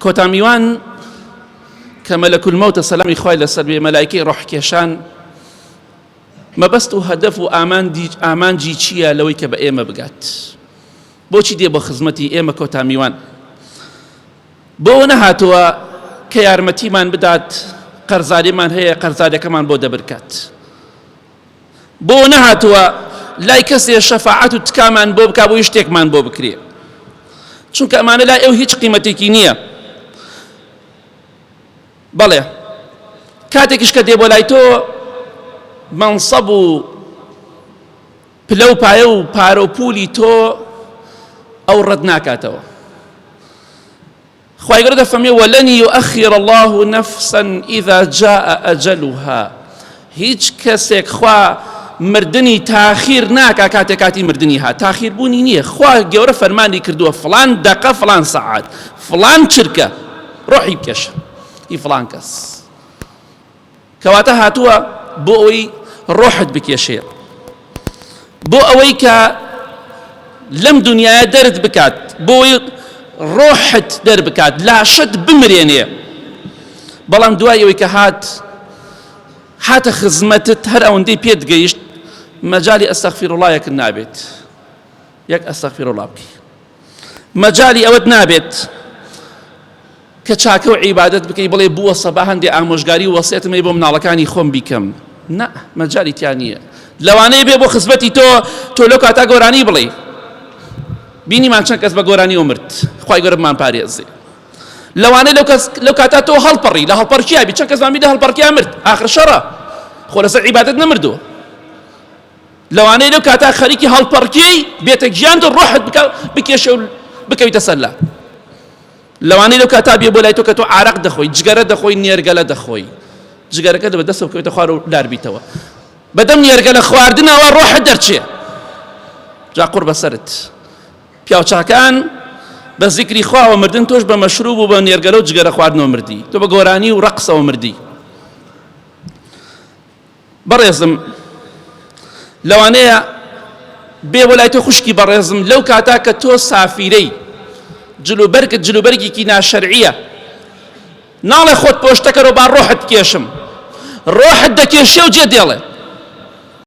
کۆتامیوان کە مەلەک المەوتە سەلامی خوای لەسەر بێ مەلایکەی ڕۆحکێشان مەبەست و هەدەف و ئامانجی چییە لەوەی کە بە ئێمە بگات؟ بۆچی دێ بۆ خزمەتی ئێمە کۆتامیوان؟ بۆ نەهاتووە کە یارمەتیمان بدات، قەرزاریمان هەیە قەرزاریەکەمان بۆ دەبرکات. بۆ نەهاتووە لای کەسێ شەفاعەت و تکامان بۆ بکا بۆ شتێکمان بۆ بکرێ، چونکە ئەمانە لای ئەو هیچ قیمەتێکی نییە. بەڵێ کاتێکیش کە دێ بۆ لای تۆ مەنسەب و پلە و پایە و پارە و پولی تۆ ئەو ڕەت ناکاتەوە. خوای گەورە دەفەرمێ وەلەن یوئەخیر الله نەفسا ئیذا جاء ئەجەلها. هیچ کەسێک خوا مردنی تاخیر ناکا کاتێک کاتی مردنی هات. تاخیر بوونی نییە. خوا گەورە فەرمانی کردووە فڵان دەقە فڵان سەعات فڵان چرکە ڕۆحی بکێشە ئی فڵان کەس، کەواتە هاتووە بۆ ئەوەی ڕۆحت بکێشێ، بۆ ئەوەی کە لەم دنیاە دەرت بکات، بۆ ئەوەی ڕۆحت دەربکات، لاشت بمرێنێ. بەڵام دوای ئەوەی کە هاتە خزمەتت هەر ئەوەندەی پێت گەیشت مەجالی ئەستەغفیرڵڵایەکت نابێت. یەک ئەستەغفیرڵڵا بکەی، مەجالی ئەوەت نابێت کە چاکە و عیبادەت بکەی بڵێ بووە سەبا هەندێ ئامۆژگاری و وەسیەتم بۆ مناڵەکانی خۆم بیکەم. نا، مەجالی تیان نییە. لەوانەیە بێ بۆ خزمەتی تۆ لەو کاتا گۆرانی بڵێ بینیمان چەند کەس بە گۆرانی ومرد، خوای گەورە بمان پارێزێ. لەوانەیە لەو کاتا تۆ هەڵپەڕی لە هەڵپەرکیابی، چەند کەس بانبی لە هەڵپەرکیا مرد، ئاخر شەڕە خۆ لەسەر عیبادەت نەمردووە. لەوانەیە لەو کاتا خەریکی هەڵپەرکیی بێتە گیان تۆ ڕۆحت بکێشە و بکەویتە سەرلا. لەوانەیە لەو کاتا بێ بۆ لای تۆ کە تۆ عارەق دەخۆی، جگەرە دەخۆی، نێرگەلە دەخۆی، جگەرەکە دەبێت دەستە بکەویتە خوار و لاربیتەوە. بەدەم نێرگەلە خواردنەوە ڕۆحت دەرچێ. جا قوڕ بەسەرت. پیاوچاکان بە زیکری خواوە مردن، تۆش بە مەشروب و بە نێرگەلە و جگەرە خواردنەوە مردی، تۆ بە گۆرانی و ڕەقسەوە مردی. بەڕێزم لەوانەیە بێ بۆ لای تۆ خوشکی بەڕێزم لەو کاتا کە تۆ سافیرەی جلوبەرگێکی ناشەرعیە، ناڵێ خۆت پۆشتەکەرەوە با ڕۆحت کێشم، ڕۆحت دەکێشێ و جێ دێڵێ